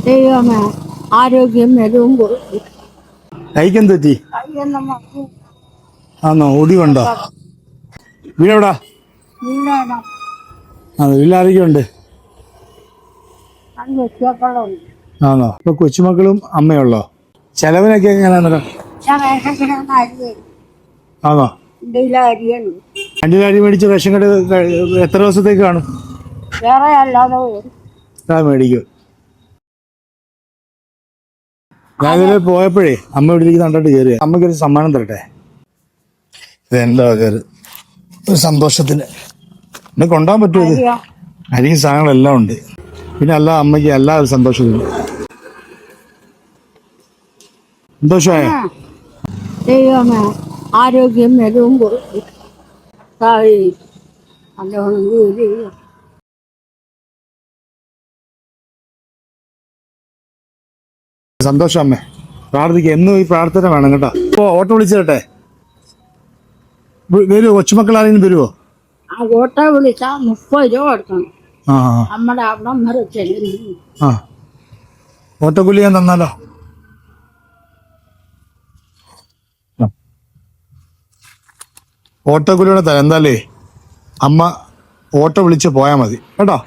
ദൈവമേ ആരോഗ്യം മെലവും കൊടുക്കും. കൈക്കെന്ത് പറ്റി? കയ്യൊന്നും മറന്നു. ആന്നോ? ഒടിവുണ്ടോ? വീടെവിടാ? വീടാണ്. വീട്ടിലാരൊക്കെ ഉണ്ട്? അത് വെച്ചോക്കളുണ്ട്. ആന്നോ? ഇപ്പൊ കൊച്ചുമക്കളും അമ്മയുള്ളോ? ചെലവിനൊക്കെ എങ്ങനെയാ? ഞാൻ റേഷൻ കിടന്ന അരി തരും. ആന്നോ? ഇന്ത്യയിലെ അരിയാണ്. രണ്ടു അരി മേടിച്ച് റേഷൻ കട എത്ര ദിവസത്തേക്ക് കാണും? വേറെ അല്ലാതെ വരും. മേടിക്കും. ഞാനിതിൽ പോയപ്പോഴേ അമ്മ വീട്ടിലേക്ക് കണ്ടിട്ട് കയറിയ അമ്മയ്ക്കൊരു സമ്മാനം തരട്ടെ. ഇതെന്താ കയറി ഒരു സന്തോഷത്തിന് എന്നെ കൊണ്ടുപോകാൻ പറ്റുമോ? ഇത് അരിയും സാധനങ്ങളെല്ലാം ഉണ്ട്. പിന്നെ അല്ല അമ്മയ്ക്ക് എല്ലാ ഒരു സന്തോഷത്തിനും സന്തോഷമായ ദൈവമേ ആരോഗ്യം മെലവും കൊടുക്കും. അതുകൊണ്ട് സന്തോഷം അമ്മേ. പ്രാർത്ഥിക്കുക, എന്നും ഈ പ്രാർത്ഥന വേണം കേട്ടോ. ഇപ്പൊ ഓട്ടോ വിളിച്ചു തരട്ടെ? വരുമോ? കൊച്ചുമക്കൾ ആരെങ്കിലും വരുമോ? ആ ഓട്ടോ വിളിച്ചാ 30 രൂപ കൊടുക്കണം. ആ നമ്മുടെ അവിടം വരെ ചെല്ലുന്നു. ആ ഓട്ടോക്കൂലി ഞാൻ തന്നാലോ? ഓട്ടോക്കൂലിയോടെ തരാം. എന്താലേ അമ്മ ഓട്ടോ വിളിച്ച് പോയാൽ മതി കേട്ടോ.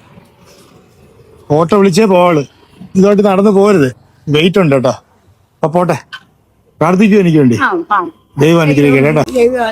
ഓട്ടോ വിളിച്ചേ പോവാള്. ഇതുമായിട്ട് നടന്നു പോകരുത്. വെയിറ്റ് ഉണ്ട് കേട്ടോ. അപ്പൊ പോട്ടെ. പ്രാർത്ഥിക്കൂ എനിക്ക് വേണ്ടി. ദൈവം അനുഗ്രഹിക്കട്ടെ കേട്ടോ. ദൈവം